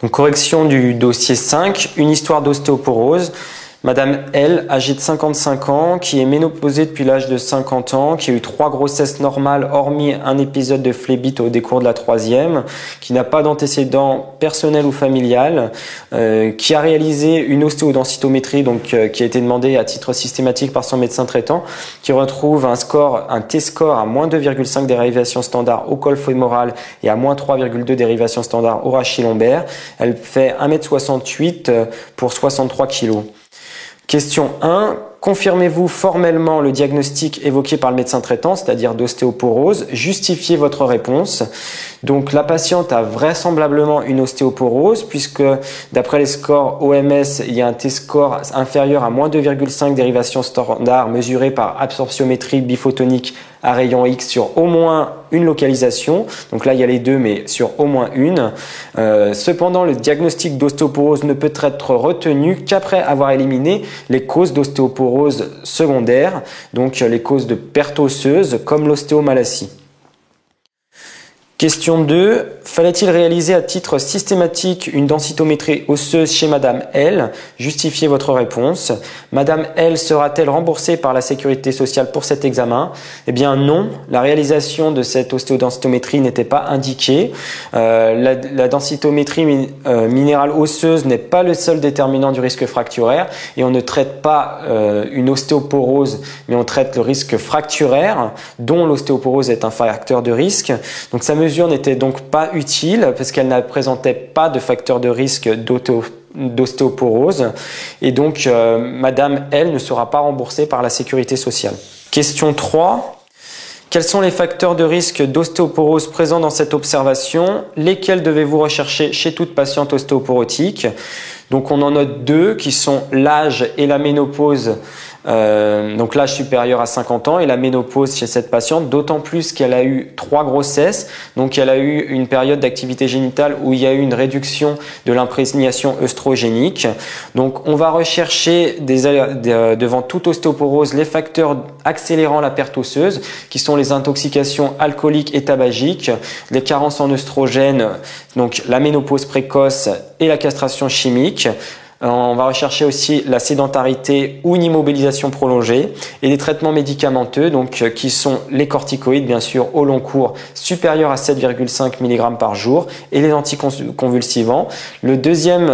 Donc, correction du dossier 5, une histoire d'ostéoporose. Madame L, âgée de 55 ans, qui est ménopausée depuis l'âge de 50 ans, qui a eu 3 grossesses normales, hormis un épisode de phlébite au décours de la 3e, qui n'a pas d'antécédent personnel ou familial, qui a réalisé une ostéodensitométrie, donc qui a été demandée à titre systématique par son médecin traitant, qui retrouve un T-score à moins 2,5 dérivation standard au col fémoral et à moins 3,2 dérivation standard au rachis lombaire. Elle fait 1m68 pour 63 kg. Question 1. Confirmez-vous formellement le diagnostic évoqué par le médecin traitant, c'est-à-dire d'ostéoporose? Justifiez votre réponse. Donc la patiente a vraisemblablement une ostéoporose puisque d'après les scores OMS, il y a un T-score inférieur à moins 2,5 dérivation standard mesuré par absorptiométrie biphotonique à rayon X sur au moins une localisation. Donc là, il y a les deux, mais sur au moins une. Cependant, le diagnostic d'ostéoporose ne peut être retenu qu'après avoir éliminé les causes d'ostéoporose secondaire, donc les causes de perte osseuse comme l'ostéomalacie. Question 2. Fallait-il réaliser à titre systématique une densitométrie osseuse chez Madame L? Justifiez votre réponse. Madame L sera-t-elle remboursée par la Sécurité sociale pour cet examen? Eh bien non, la réalisation de cette ostéodensitométrie n'était pas indiquée. La densitométrie minérale osseuse n'est pas le seul déterminant du risque fracturaire et on ne traite pas une ostéoporose, mais on traite le risque fracturaire, dont l'ostéoporose est un facteur de risque. Donc sa mesure n'était donc pas utile parce qu'elle ne présentait pas de facteur de risque d'ostéoporose et donc Madame L ne sera pas remboursée par la Sécurité sociale. Question 3. Quels sont les facteurs de risque d'ostéoporose présents dans cette observation? Lesquels devez-vous rechercher chez toute patiente ostéoporotique? Donc on en note 2 qui sont l'âge et la ménopause. Donc l'âge supérieur à 50 ans et la ménopause chez cette patiente, d'autant plus qu'elle a eu 3 grossesses, donc elle a eu une période d'activité génitale où il y a eu une réduction de l'imprégnation œstrogénique. Donc on va rechercher devant toute ostéoporose les facteurs accélérant la perte osseuse qui sont les intoxications alcooliques et tabagiques, les carences en œstrogènes, donc la ménopause précoce et la castration chimique. On va rechercher aussi la sédentarité ou une immobilisation prolongée et des traitements médicamenteux donc qui sont les corticoïdes bien sûr au long cours supérieurs à 7,5 mg par jour et les anticonvulsivants. Le deuxième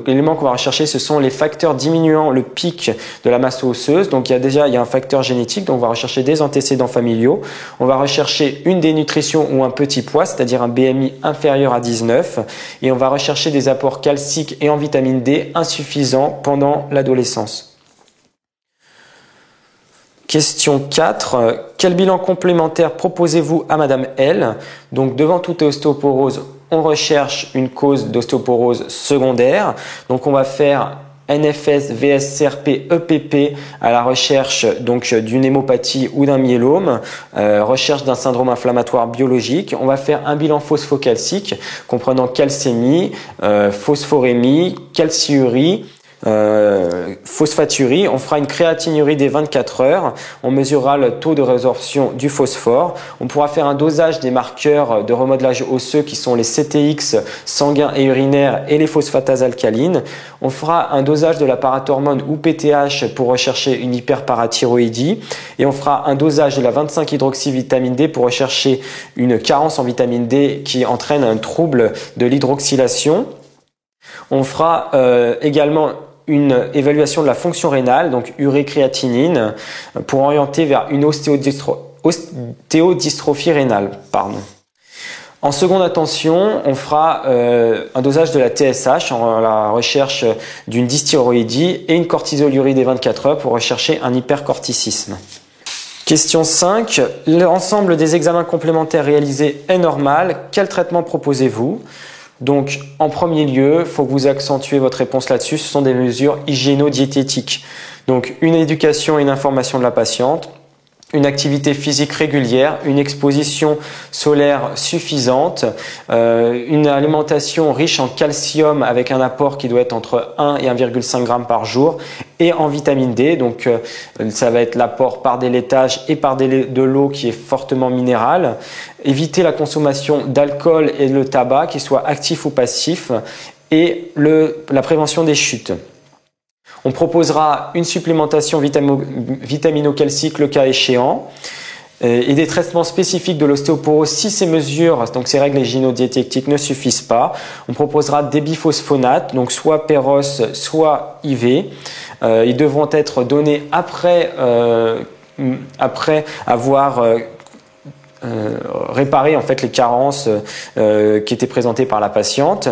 élément qu'on va rechercher ce sont les facteurs diminuant le pic de la masse osseuse. Donc il y a un facteur génétique, donc on va rechercher des antécédents familiaux. On va rechercher une dénutrition ou un petit poids, c'est-à-dire un BMI inférieur à 19 et on va rechercher des apports calciques et en vitamine D insuffisant pendant l'adolescence. Question 4. Quel bilan complémentaire proposez-vous à Madame L? Donc devant toute ostéoporose, on recherche une cause d'ostéoporose secondaire. Donc on va faire NFS, VSCRP, EPP à la recherche donc d'une hémopathie ou d'un myélome, recherche d'un syndrome inflammatoire biologique. On va faire un bilan phosphocalcique comprenant calcémie, phosphorémie, calciurie, phosphaturie. On fera une créatinurie des 24 heures. On mesurera le taux de résorption du phosphore. On pourra faire un dosage des marqueurs de remodelage osseux qui sont les CTX sanguins et urinaires et les phosphatases alcalines. On fera un dosage de la parathormone ou PTH pour rechercher une hyperparathyroïdie et on fera un dosage de la 25-hydroxyvitamine D pour rechercher une carence en vitamine D qui entraîne un trouble de l'hydroxylation. On fera également une évaluation de la fonction rénale, donc urée-créatinine, pour orienter vers une ostéodystrophie rénale. En seconde attention, on fera un dosage de la TSH en la recherche d'une dysthyroïdie et une cortisolurie des 24 heures pour rechercher un hypercorticisme. Question 5. L'ensemble des examens complémentaires réalisés est normal. Quel traitement proposez-vous? Donc, en premier lieu, il faut que vous accentuez votre réponse là-dessus. Ce sont des mesures hygiéno-diététiques. Donc, une éducation et une information de la patiente, une activité physique régulière, une exposition solaire suffisante, une alimentation riche en calcium avec un apport qui doit être entre 1 et 1,5 g par jour, et en vitamine D. Donc ça va être l'apport par délaitage et par de l'eau qui est fortement minérale. Éviter la consommation d'alcool et le tabac, qu'ils soient actifs ou passifs, et la prévention des chutes. On proposera une supplémentation vitamino-calcique le cas échéant, et des traitements spécifiques de l'ostéoporose si ces mesures, donc ces règles hygiéno-diététiques ne suffisent pas. On proposera des biphosphonates, donc soit Péros, soit IV. Ils devront être donnés après avoir réparé en fait les carences qui étaient présentées par la patiente.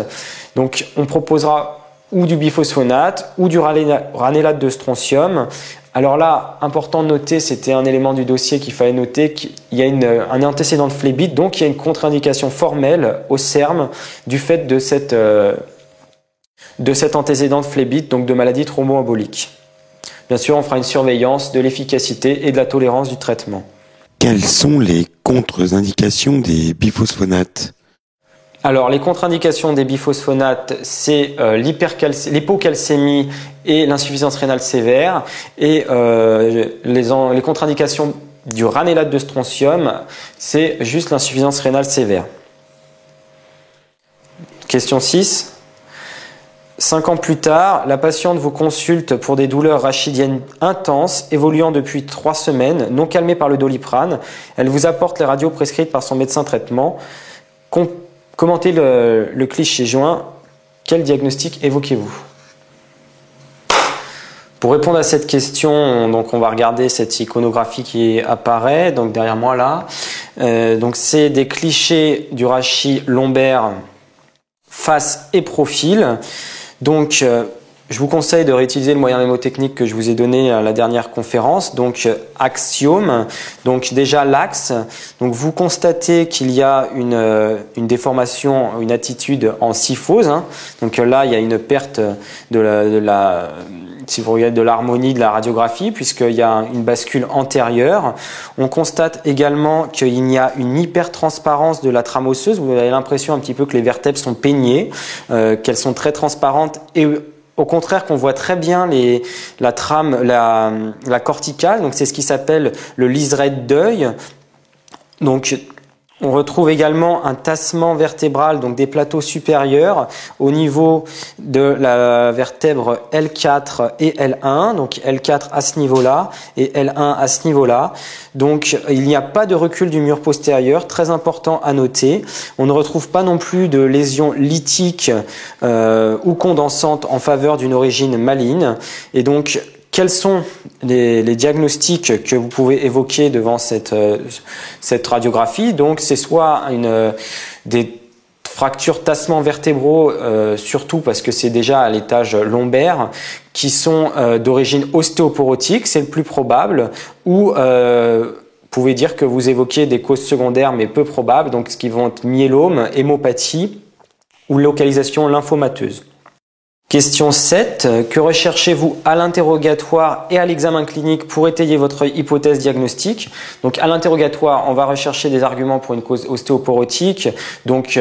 Donc on proposera ou du biphosphonate ou du ranélate de strontium. Alors là, important de noter, c'était un élément du dossier qu'il fallait noter, qu'il y a un antécédent de phlébite, donc il y a une contre-indication formelle au SERM du fait de cet antécédent de phlébite, donc de maladie thromboembolique. Bien sûr, on fera une surveillance de l'efficacité et de la tolérance du traitement. Quelles sont les contre-indications des biphosphonates ? Alors, les contre-indications des biphosphonates, c'est l'hypocalcémie et l'insuffisance rénale sévère. Et les contre-indications du ranélate de strontium, c'est juste l'insuffisance rénale sévère. Question 6. 5 ans plus tard, la patiente vous consulte pour des douleurs rachidiennes intenses, évoluant depuis 3 semaines, non calmées par le Doliprane. Elle vous apporte les radios prescrites par son médecin traitement. Commentez le cliché joint. Quel diagnostic évoquez-vous? Pour répondre à cette question, donc on va regarder cette iconographie qui apparaît, donc derrière moi là. Donc c'est des clichés du rachis lombaire face et profil. Donc je vous conseille de réutiliser le moyen mémotechnique que je vous ai donné à la dernière conférence, donc axiome, donc déjà l'axe. Donc vous constatez qu'il y a une déformation, une attitude en syphose. Donc là, il y a une perte si vous regardez de l'harmonie de la radiographie, puisqu'il y a une bascule antérieure. On constate également qu'il y a une hypertransparence de la trame osseuse. Vous avez l'impression un petit peu que les vertèbres sont peignées, qu'elles sont très transparentes, et au contraire qu'on voit très bien la trame, la corticale. Donc c'est ce qui s'appelle le liseré d'œil. Donc on retrouve également un tassement vertébral, donc des plateaux supérieurs au niveau de la vertèbre L4 et L1, donc L4 à ce niveau-là et L1 à ce niveau-là. Donc il n'y a pas de recul du mur postérieur, très important à noter. On ne retrouve pas non plus de lésions lithiques ou condensantes en faveur d'une origine maligne. Et donc quels sont les diagnostics que vous pouvez évoquer devant cette radiographie? Donc, c'est soit des fractures tassements vertébraux, surtout parce que c'est déjà à l'étage lombaire, qui sont d'origine ostéoporotique, c'est le plus probable, ou vous pouvez dire que vous évoquez des causes secondaires mais peu probables, donc ce qui vont être myélome, hémopathie ou localisation lymphomateuse. Question 7. Que recherchez-vous à l'interrogatoire et à l'examen clinique pour étayer votre hypothèse diagnostique? Donc à l'interrogatoire, on va rechercher des arguments pour une cause ostéoporotique. Donc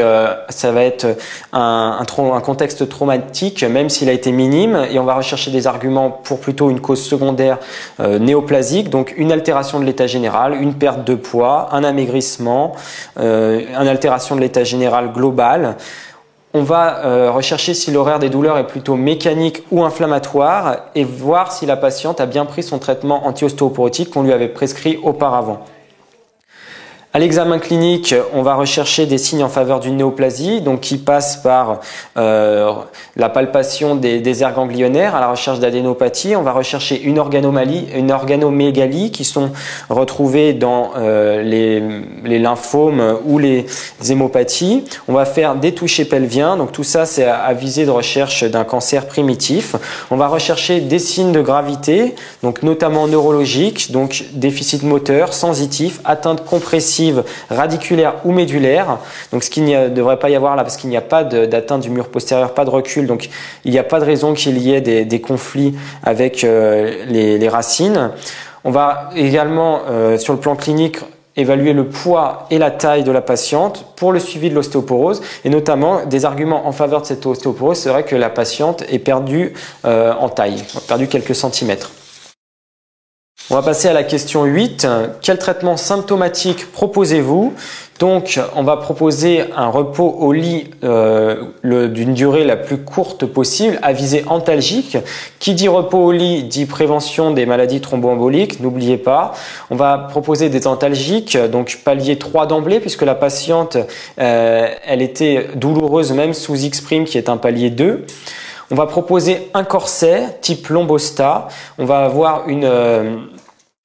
ça va être un contexte traumatique, même s'il a été minime. Et on va rechercher des arguments pour plutôt une cause secondaire néoplasique. Donc une altération de l'état général, une perte de poids, un amaigrissement, une altération de l'état général global. On va rechercher si l'horaire des douleurs est plutôt mécanique ou inflammatoire et voir si la patiente a bien pris son traitement anti-ostéoporotique qu'on lui avait prescrit auparavant. À l'examen clinique, on va rechercher des signes en faveur d'une néoplasie, donc qui passent par la palpation des aires ganglionnaires à la recherche d'adénopathie. On va rechercher une organomégalie qui sont retrouvées dans les lymphomes ou les hémopathies. On va faire des touchés pelviens, donc tout ça c'est à visée de recherche d'un cancer primitif. On va rechercher des signes de gravité, donc notamment neurologiques, donc déficit moteur, sensitif, atteinte compressive radiculaire ou médulaire, donc ce qu'il ne devrait pas y avoir là parce qu'il n'y a pas d'atteinte du mur postérieur, pas de recul, donc il n'y a pas de raison qu'il y ait des conflits avec les racines. On va également, sur le plan clinique, évaluer le poids et la taille de la patiente pour le suivi de l'ostéoporose, et notamment des arguments en faveur de cette ostéoporose serait que la patiente ait perdu en taille, perdu quelques centimètres. On va passer à la question 8. Quel traitement symptomatique proposez-vous? Donc, on va proposer un repos au lit d'une durée la plus courte possible, à visée antalgique. Qui dit repos au lit dit prévention des maladies thromboemboliques, n'oubliez pas. On va proposer des antalgiques, donc palier 3 d'emblée, puisque la patiente, elle était douloureuse même sous X', qui est un palier 2. On va proposer un corset type Lombosta. On va avoir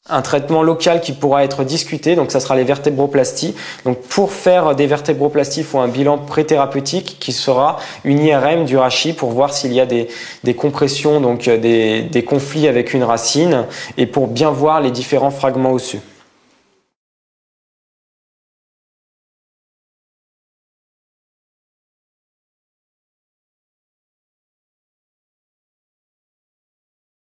un traitement local qui pourra être discuté, donc ça sera les vertébroplasties. Donc pour faire des vertébroplasties, il faut un bilan préthérapeutique qui sera une IRM du rachis pour voir s'il y a des compressions, donc des conflits avec une racine, et pour bien voir les différents fragments osseux.